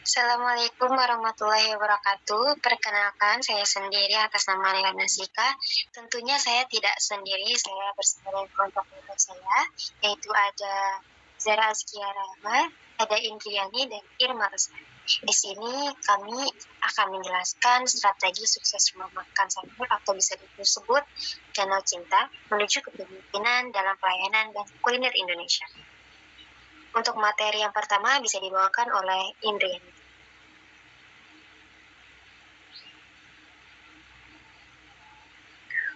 Assalamualaikum warahmatullahi wabarakatuh. Perkenalkan, saya sendiri atas nama Lela Nasika. Tentunya saya tidak sendiri, saya bersama dengan kelompok-kelompok saya, yaitu ada Zara Azkia Rahma, ada Indriani, dan Irma Ruslan. Di sini kami akan menjelaskan strategi sukses rumah makan Sanur atau bisa disebut Danau Cinta menuju kepemimpinan dalam pelayanan dan kuliner Indonesia. Untuk materi yang pertama bisa dibawakan oleh Indriani.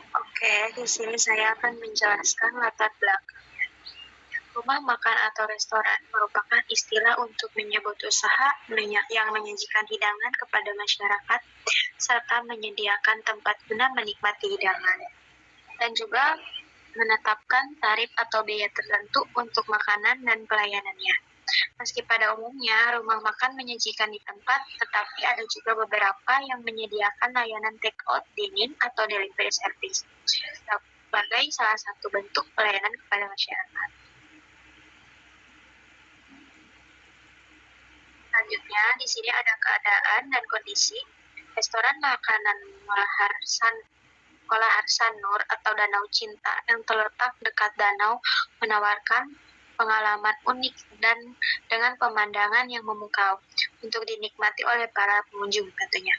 Oke, di sini saya akan menjelaskan latar belakangnya. Rumah makan atau restoran merupakan istilah untuk menyebut usaha yang menyajikan hidangan kepada masyarakat serta menyediakan tempat guna menikmati hidangan. Dan juga menetapkan tarif atau biaya tertentu untuk makanan dan pelayanannya. Meski pada umumnya rumah makan menyajikan di tempat, tetapi ada juga beberapa yang menyediakan layanan take-out dine-in atau delivery service sebagai salah satu bentuk pelayanan kepada masyarakat. Selanjutnya, di sini ada keadaan dan kondisi restoran makanan Olahan Sanur atau Danau Cinta yang terletak dekat danau menawarkan pengalaman unik dan dengan pemandangan yang memukau untuk dinikmati oleh para pengunjung tentunya.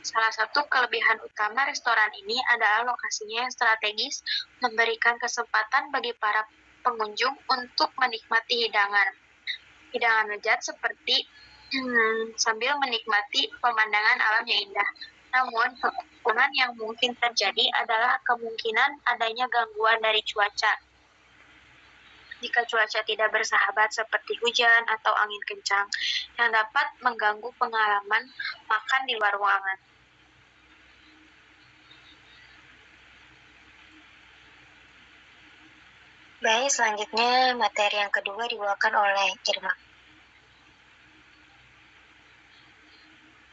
Salah satu kelebihan utama restoran ini adalah lokasinya yang strategis, memberikan kesempatan bagi para pengunjung untuk menikmati hidangan lezat seperti sambil menikmati pemandangan alam yang indah. Namun, kekurangan yang mungkin terjadi adalah kemungkinan adanya gangguan dari cuaca. Jika cuaca tidak bersahabat seperti hujan atau angin kencang, yang dapat mengganggu pengalaman makan di luar ruangan. Baik, selanjutnya materi yang kedua dibawakan oleh Irma.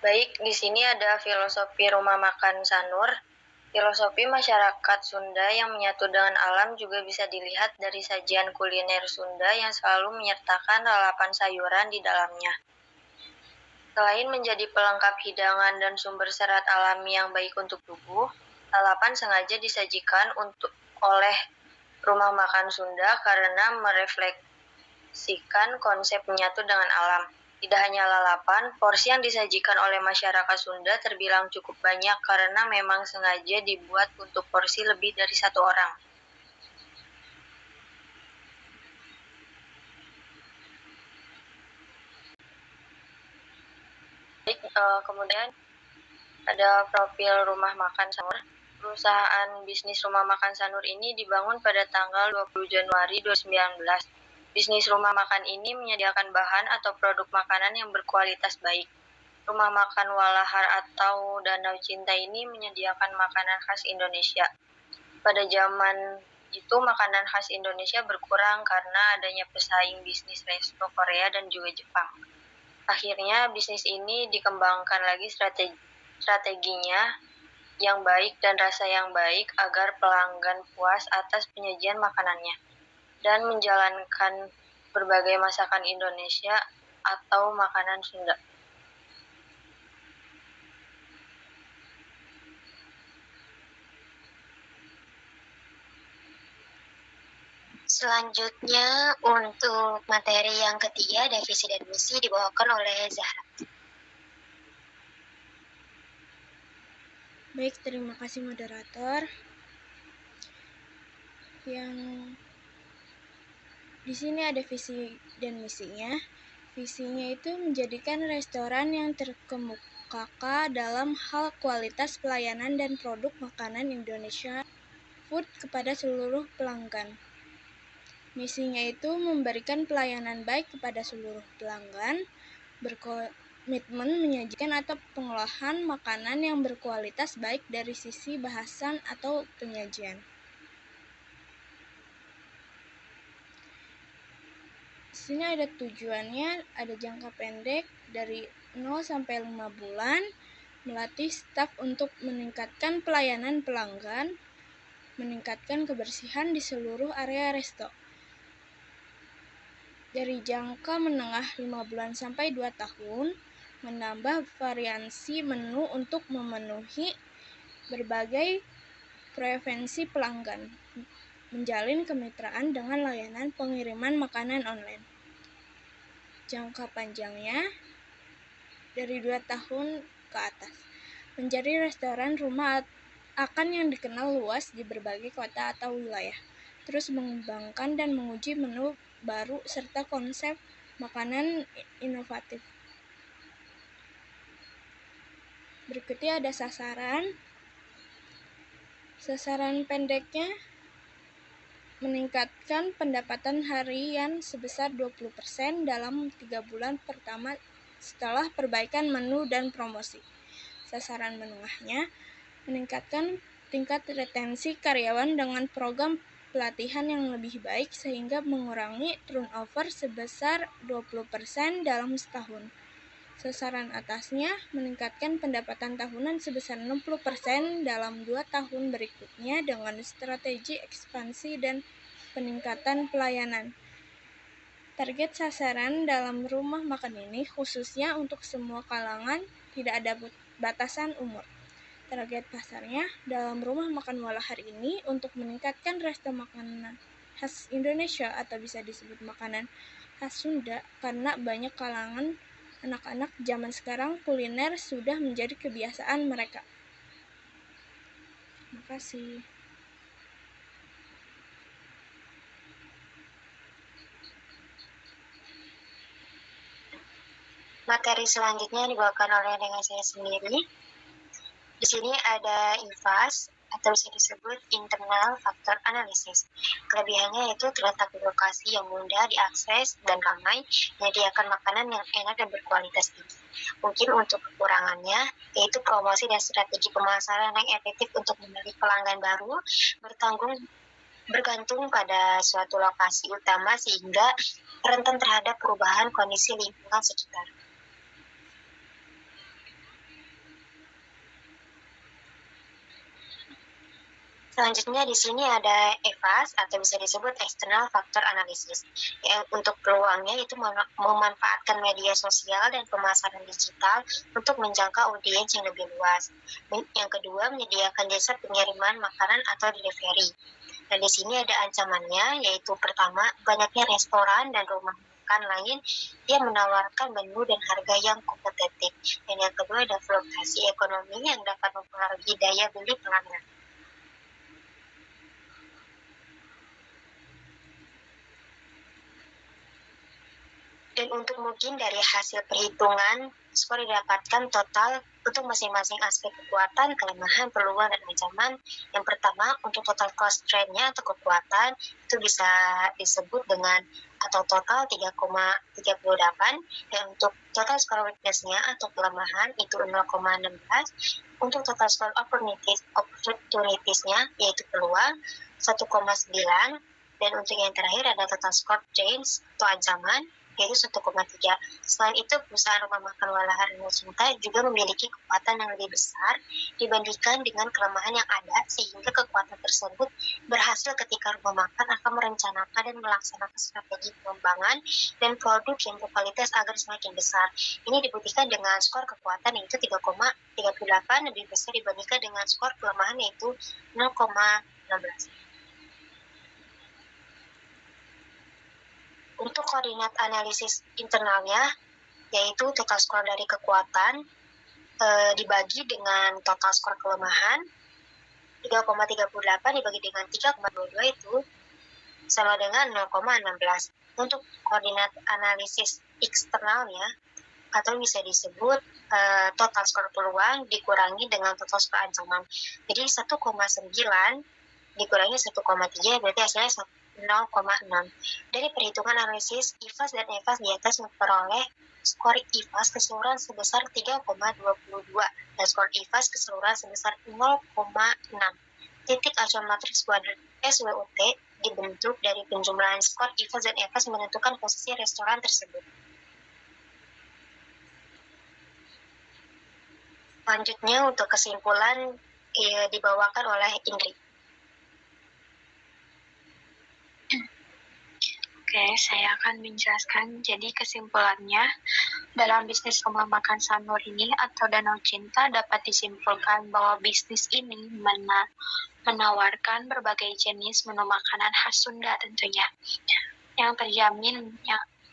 Baik, di sini ada filosofi rumah makan Sanur. Filosofi masyarakat Sunda yang menyatu dengan alam juga bisa dilihat dari sajian kuliner Sunda yang selalu menyertakan lalapan sayuran di dalamnya. Selain menjadi pelengkap hidangan dan sumber serat alami yang baik untuk tubuh, lalapan sengaja disajikan oleh rumah makan Sunda karena merefleksikan konsep menyatu dengan alam. Tidak hanya lalapan, porsi yang disajikan oleh masyarakat Sunda terbilang cukup banyak karena memang sengaja dibuat untuk porsi lebih dari satu orang. Kemudian ada profil rumah makan Sanur. Perusahaan bisnis rumah makan Sanur ini dibangun pada tanggal 20 Januari 2019. Bisnis rumah makan ini menyediakan bahan atau produk makanan yang berkualitas baik. Rumah makan Walahar atau Danau Cinta ini menyediakan makanan khas Indonesia. Pada zaman itu makanan khas Indonesia berkurang karena adanya pesaing bisnis resto Korea dan juga Jepang. Akhirnya bisnis ini dikembangkan lagi strateginya yang baik dan rasa yang baik agar pelanggan puas atas penyajian makanannya dan menjalankan berbagai masakan Indonesia atau makanan Sunda. Selanjutnya untuk materi yang ketiga, ada visi dan misi dibawakan oleh Zahra. Baik, terima kasih moderator. Yang di sini ada visi dan misinya. Visinya itu menjadikan restoran yang terkemuka dalam hal kualitas pelayanan dan produk makanan Indonesia food kepada seluruh pelanggan. Misinya itu memberikan pelayanan baik kepada seluruh pelanggan, berkomitmen menyajikan atau pengolahan makanan yang berkualitas baik dari sisi bahasan atau penyajian. Di sini ada tujuannya, ada jangka pendek dari 0 sampai 5 bulan, melatih staf untuk meningkatkan pelayanan pelanggan, meningkatkan kebersihan di seluruh area resto. Dari jangka menengah 5 bulan sampai 2 tahun, menambah variasi menu untuk memenuhi berbagai preferensi pelanggan, menjalin kemitraan dengan layanan pengiriman makanan online. Jangka panjangnya dari 2 tahun ke atas. Menjadi restoran rumah akan yang dikenal luas di berbagai kota atau wilayah. Terus mengembangkan dan menguji menu baru serta konsep makanan inovatif. Berikutnya ada sasaran. Sasaran pendeknya meningkatkan pendapatan harian sebesar 20% dalam 3 bulan pertama setelah perbaikan menu dan promosi. Sasaran menengahnya meningkatkan tingkat retensi karyawan dengan program pelatihan yang lebih baik sehingga mengurangi turnover sebesar 20% dalam setahun. Sasaran atasnya meningkatkan pendapatan tahunan sebesar 60% dalam 2 tahun berikutnya dengan strategi ekspansi dan peningkatan pelayanan. Target sasaran dalam rumah makan ini khususnya untuk semua kalangan, tidak ada batasan umur. Target pasarnya dalam rumah makan Walahar ini untuk meningkatkan resto makanan khas Indonesia atau bisa disebut makanan khas Sunda karena banyak kalangan anak-anak zaman sekarang kuliner sudah menjadi kebiasaan mereka. Terima kasih. Materi selanjutnya dibawakan oleh dengan saya sendiri. Di sini ada IFAS atau bisa disebut internal factor analysis. Kelebihannya yaitu terletak di lokasi yang mudah diakses dan ramai, menyediakan makanan yang enak dan berkualitas tinggi. Mungkin untuk kekurangannya yaitu promosi dan strategi pemasaran yang efektif untuk menarik pelanggan baru bergantung pada suatu lokasi utama sehingga rentan terhadap perubahan kondisi lingkungan sekitar. Selanjutnya di sini ada EVAS atau bisa disebut External Factor Analysis. Yang untuk peluangnya itu memanfaatkan media sosial dan pemasaran digital untuk menjangkau audiens yang lebih luas. Yang kedua, menyediakan jasa pengiriman makanan atau delivery. Dan di sini ada ancamannya, yaitu pertama, banyaknya restoran dan rumah makan lain yang menawarkan menu dan harga yang kompetitif. Dan yang kedua ada fluktuasi ekonomi yang dapat mempengaruhi daya beli pelanggan. Dan untuk mungkin dari hasil perhitungan, skor didapatkan total untuk masing-masing aspek kekuatan, kelemahan, peluang, dan ancaman. Yang pertama, untuk total cost trend-nya atau kekuatan, itu bisa disebut dengan atau total 3,38. Dan untuk total score weakness-nya atau kelemahan, itu 0,16. Untuk total score opportunities-nya, yaitu peluang, 1,9. Dan untuk yang terakhir ada total score change atau ancaman, yaitu 1,3. Selain itu, perusahaan rumah makan Walahar Cinta juga memiliki kekuatan yang lebih besar dibandingkan dengan kelemahan yang ada, sehingga kekuatan tersebut berhasil ketika rumah makan akan merencanakan dan melaksanakan strategi pengembangan dan produk yang berkualitas agar semakin besar. Ini dibuktikan dengan skor kekuatan yaitu 3,38 lebih besar dibandingkan dengan skor kelemahan yaitu 0,16. Untuk koordinat analisis internalnya, yaitu total skor dari kekuatan dibagi dengan total skor kelemahan, 3,38 dibagi dengan 3,22 itu sama dengan 0,16. Untuk koordinat analisis eksternalnya, atau bisa disebut total skor peluang dikurangi dengan total skor ancaman. Jadi 1,9 dikurangi 1,3 berarti hasilnya 0,6. Dari perhitungan analisis, IFAS dan EVAS di atas memperoleh skor IFAS keseluruhan sebesar 3,22 dan skor IFAS keseluruhan sebesar 0,6. Titik acuan matriks kuadrat SWOT dibentuk dari penjumlahan skor IFAS dan EVAS menentukan posisi restoran tersebut. Selanjutnya untuk kesimpulan dibawakan oleh Indri. Oke, saya akan menjelaskan. Jadi kesimpulannya, dalam bisnis rumah makan Sanur ini atau Danau Cinta dapat disimpulkan bahwa bisnis ini menawarkan berbagai jenis menu makanan khas Sunda tentunya, yang terjamin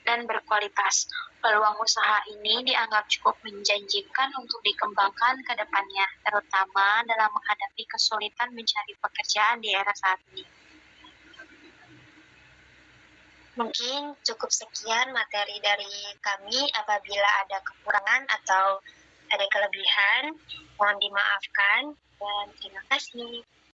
dan berkualitas. Peluang usaha ini dianggap cukup menjanjikan untuk dikembangkan ke depannya, terutama dalam menghadapi kesulitan mencari pekerjaan di era saat ini. Mungkin cukup sekian materi dari kami. Apabila ada kekurangan atau ada kelebihan, mohon dimaafkan dan terima kasih.